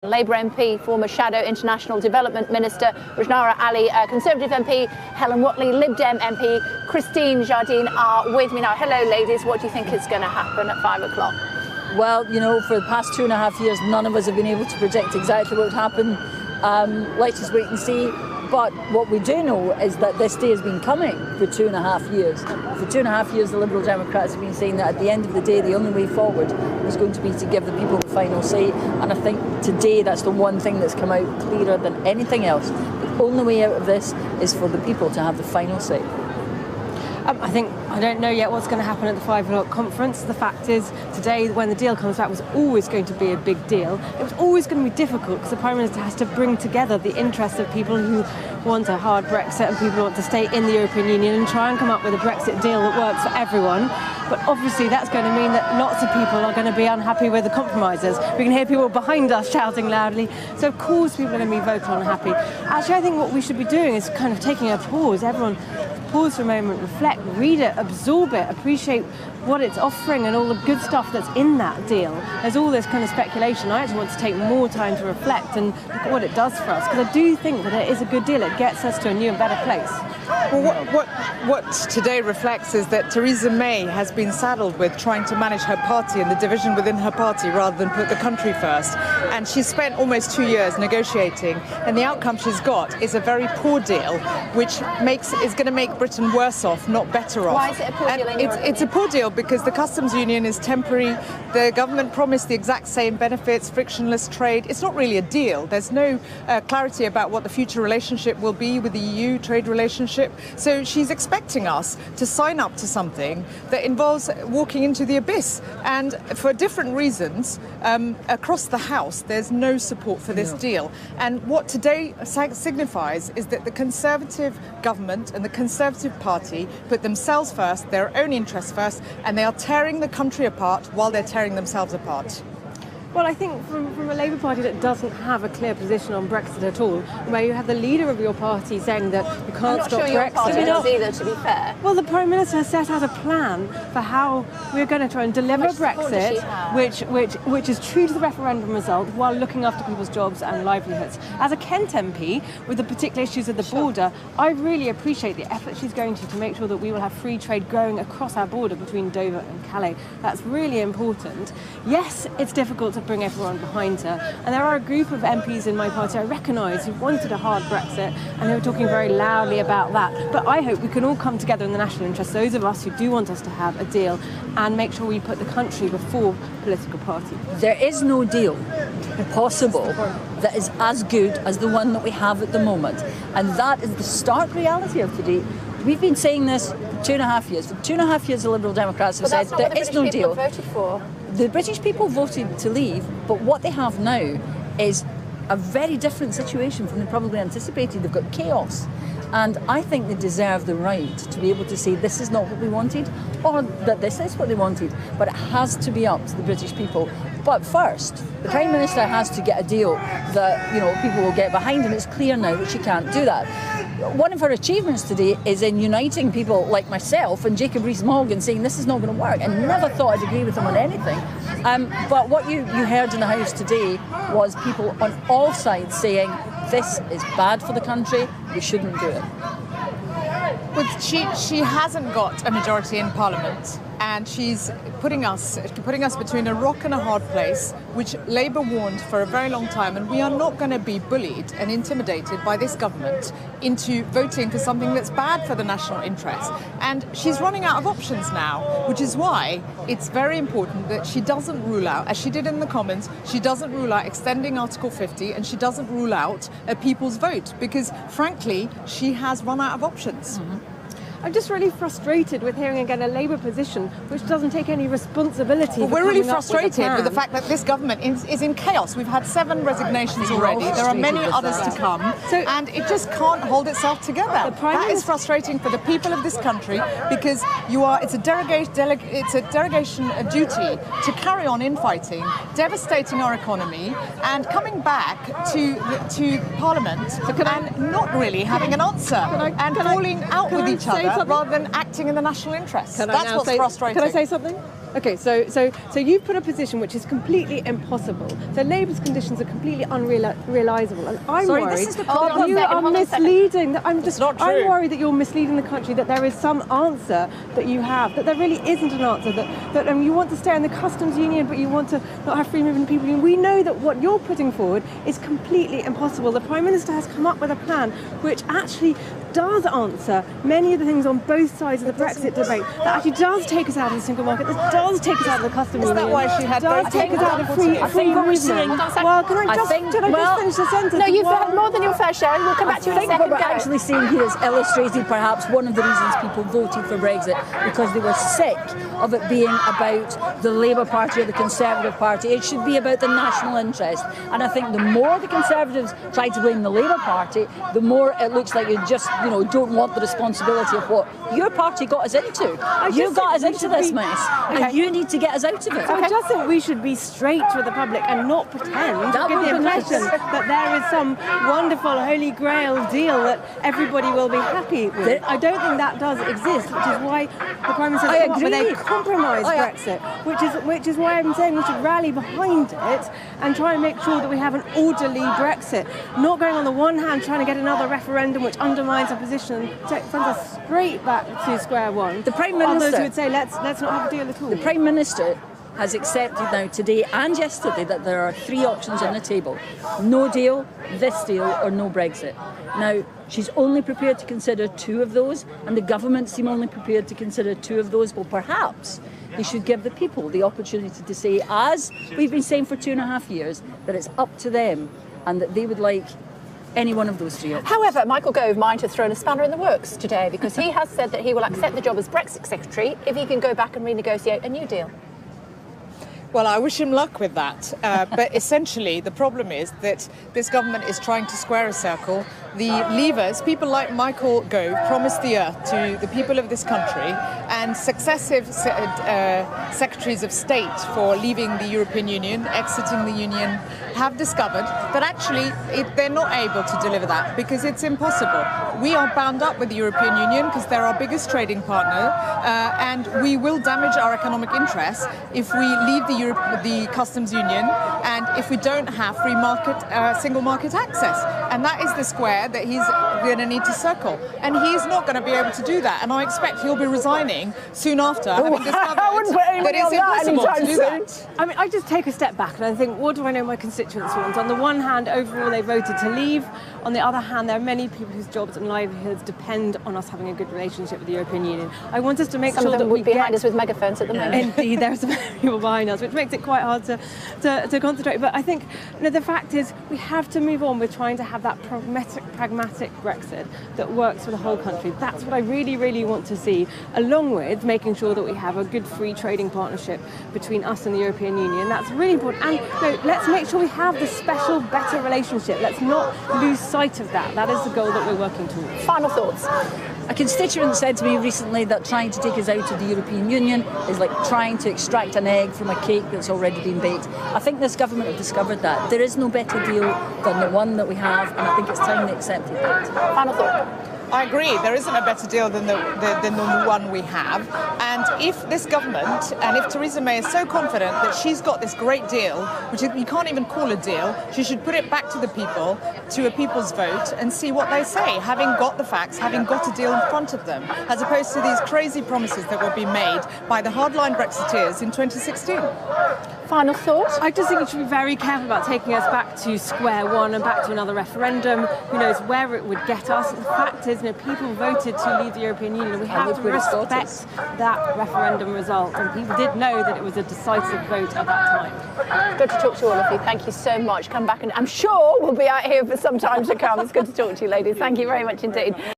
Labour MP, former Shadow International Development Minister Rushanara Ali, Conservative MP Helen Whatley, Lib Dem MP Christine Jardine are with me now. Hello ladies, what do you think is going to happen at 5 o'clock? Well, you know, for the past 2.5 years, none of us have been able to predict exactly what would happen. Let's just wait and see. But what we do know is that this day has been coming for 2.5 years. For 2.5 years, the Liberal Democrats have been saying that at the end of the day, the only way forward was going to be to give the people the final say. And I think today that's the one thing that's come out clearer than anything else. The only way out of this is for the people to have the final say. I don't know yet what's going to happen at the 5 o'clock conference. The fact is, today, when the deal comes back, was always going to be a big deal. It was always going to be difficult because the Prime Minister has to bring together the interests of people who want a hard Brexit and people who want to stay in the European Union and try and come up with a Brexit deal that works for everyone. But obviously that's going to mean that lots of people are going to be unhappy with the compromises. We can hear people behind us shouting loudly. So of course people are going to be vocal and unhappy. Actually, I think what we should be doing is kind of taking a pause. Everyone pause for a moment, reflect, read it, absorb it, appreciate what it's offering and all the good stuff that's in that deal. There's all this kind of speculation. I actually want to take more time to reflect and look at what it does for us, because I do think that it is a good deal. It gets us to a new and better place. Well, what today reflects is that Theresa May has been saddled with trying to manage her party and the division within her party rather than put the country first. And she's spent almost 2 years negotiating, and the outcome she's got is a very poor deal, which is going to make Britain worse off, not better off. Why is it a poor deal in your opinion? It's a poor deal because the customs union is temporary. The government promised the exact same benefits, frictionless trade. It's not really a deal. There's no clarity about what the future relationship will be with the EU, trade relationship. So she's expecting us to sign up to something that involves walking into the abyss. And for different reasons, across the House, there's no support for this deal. And what today signifies is that the Conservative government and the Conservative Party put themselves first, their own interests first, and they are tearing the country apart while they're tearing themselves apart. Well, I think from a Labour Party that doesn't have a clear position on Brexit at all, where you have the leader of your party saying that you can't stop Brexit. Your party does either, to be fair. Well, the Prime Minister has set out a plan for how we're going to try and deliver Brexit, which is true to the referendum result while looking after people's jobs and livelihoods. As a Kent MP, with the particular issues of the border, I really appreciate the effort she's going to make sure that we will have free trade going across our border between Dover and Calais. That's really important. Yes, it's difficult to bring everyone behind her, and there are a group of MPs in my party I recognise who wanted a hard Brexit and who are talking very loudly about that. But I hope we can all come together in the national interest, those of us who do want us to have a deal, and make sure we put the country before political parties. There is no deal possible that is as good as the one that we have at the moment, and that is the stark reality of today. We've been saying this for 2.5 years. For 2.5 years, the Liberal Democrats have said there is no deal. Voted for. The British people voted to leave, but what they have now is a very different situation from they probably anticipated. They've got chaos. And I think they deserve the right to be able to say this is not what we wanted, or that this is what they wanted. But it has to be up to the British people. But first, the Prime Minister has to get a deal that, you know, people will get behind, and it's clear now that she can't do that. One of her achievements today is in uniting people like myself and Jacob Rees-Mogg saying this is not going to work. I never thought I'd agree with him on anything. But what you heard in the House today was people on all sides saying this is bad for the country, we shouldn't do it. Well, she hasn't got a majority in Parliament, and she's putting us between a rock and a hard place, which Labour warned for a very long time, and we are not going to be bullied and intimidated by this government into voting for something that's bad for the national interest. And she's running out of options now, which is why it's very important that she doesn't rule out, as she did in the Commons, she doesn't rule out extending Article 50, and she doesn't rule out a people's vote, because frankly, she has run out of options. Mm-hmm. I'm just really frustrated with hearing again a Labour position which doesn't take any responsibility. Well, we're really frustrated with the fact that this government is in chaos. We've had 7 resignations already. There are many others to come, and it just can't hold itself together. That is frustrating for the people of this country, because it's a derogation, a duty to carry on infighting, devastating our economy, and coming back to Parliament and not really having an answer and falling out with each other rather than acting in the national interest. That's what's frustrating. Can I say something? Okay, so you've put a position which is completely impossible. So Labour's conditions are completely unrealisable, and I'm worried this is the problem. you are misleading. I'm not true. I'm worried that you're misleading the country. That there is some answer that you have. That there really isn't an answer. That you want to stay in the customs union, but you want to not have free movement of people. We know that what you're putting forward is completely impossible. The Prime Minister has come up with a plan which actually does answer many of the things on both sides of the Brexit debate. That actually does take us out of the single market. That does take us out of the customs union. Is that why she had does both take us out of free movement? Well, can I just finish the sentence? No, you've had more than your fair share. We'll come back to you in a second. What we're actually seeing here is illustrated perhaps one of the reasons people voted for Brexit, because they were sick of it being about the Labour Party or the Conservative Party. It should be about the national interest. And I think the more the Conservatives try to blame the Labour Party, the more it looks like you just, don't want the responsibility of what your party got us into. You got us into this mess, and you need to get us out of it. I just think we should be straight with the public and not pretend to give the impression that there is some wonderful holy grail deal that everybody will be happy with. I don't think that does exist, which is why the Prime Minister has come up with a compromise Brexit, which is why I'm saying we should rally behind it and try and make sure that we have an orderly Brexit, not going on the one hand trying to get another referendum which undermines our position and sends us straight back to square one. The Prime Minister, others who would say let's not have a deal at all. The Prime Minister has accepted now today and yesterday that there are 3 options on the table: no deal, this deal, or no Brexit. Now, she's only prepared to consider 2 of those, and the government seem only prepared to consider 2 of those. Well, perhaps they should give the people the opportunity to say, as we've been saying for 2.5 years, that it's up to them and that they would like any one of those 3 options. However, Michael Gove might have thrown a spanner in the works today, because he has said that he will accept the job as Brexit Secretary if he can go back and renegotiate a new deal. Well, I wish him luck with that. But essentially, the problem is that this government is trying to square a circle. The leavers, people like Michael Gove, promised the earth to the people of this country, and successive secretaries of state for leaving the European Union, exiting the Union, have discovered that actually they're not able to deliver that because it's impossible. We are bound up with the European Union because they're our biggest trading partner, and we will damage our economic interests if we leave the customs union and if we don't have free market, single market access. And that is the square that he's going to need to circle. And he's not going to be able to do that. And I expect he'll be resigning soon after having discovered that it's impossible to do that. I mean, I just take a step back and I think, what do I know my constituents want? On the one hand, overall, they voted to leave. On the other hand, there are many people whose jobs and livelihoods depend on us having a good relationship with the European Union. I want us to make sure that we get behind us with megaphones at the moment. Indeed, there are some people behind us, which makes it quite hard to concentrate. But I think the fact is we have to move on with trying to have that pragmatic Brexit that works for the whole country. That's what I really, really want to see, along with making sure that we have a good free trading partnership between us and the European Union. That's really important. And let's make sure we have the special, better relationship. Let's not lose sight of that. That is the goal that we're working towards. Final thoughts. A constituent said to me recently that trying to take us out of the European Union is like trying to extract an egg from a cake that's already been baked. I think this government have discovered that. There is no better deal than the one that we have, and I think it's time they accepted that. Final thought. I agree, there isn't a better deal than the one we have. And if this government, and if Theresa May is so confident that she's got this great deal, which you can't even call a deal, she should put it back to the people, to a people's vote, and see what they say, having got the facts, having got a deal in front of them, as opposed to these crazy promises that will be made by the hardline Brexiteers in 2016. Final thought? I just think we should be very careful about taking us back to square one and back to another referendum. Who knows where it would get us? The fact is, people voted to leave the European Union, and we have to respect that referendum result. And people did know that it was a decisive vote at that time. Good to talk to all of you. Thank you so much. Come back, and I'm sure we'll be out here for some time to come. It's good to talk to you, ladies. Thank you very much indeed.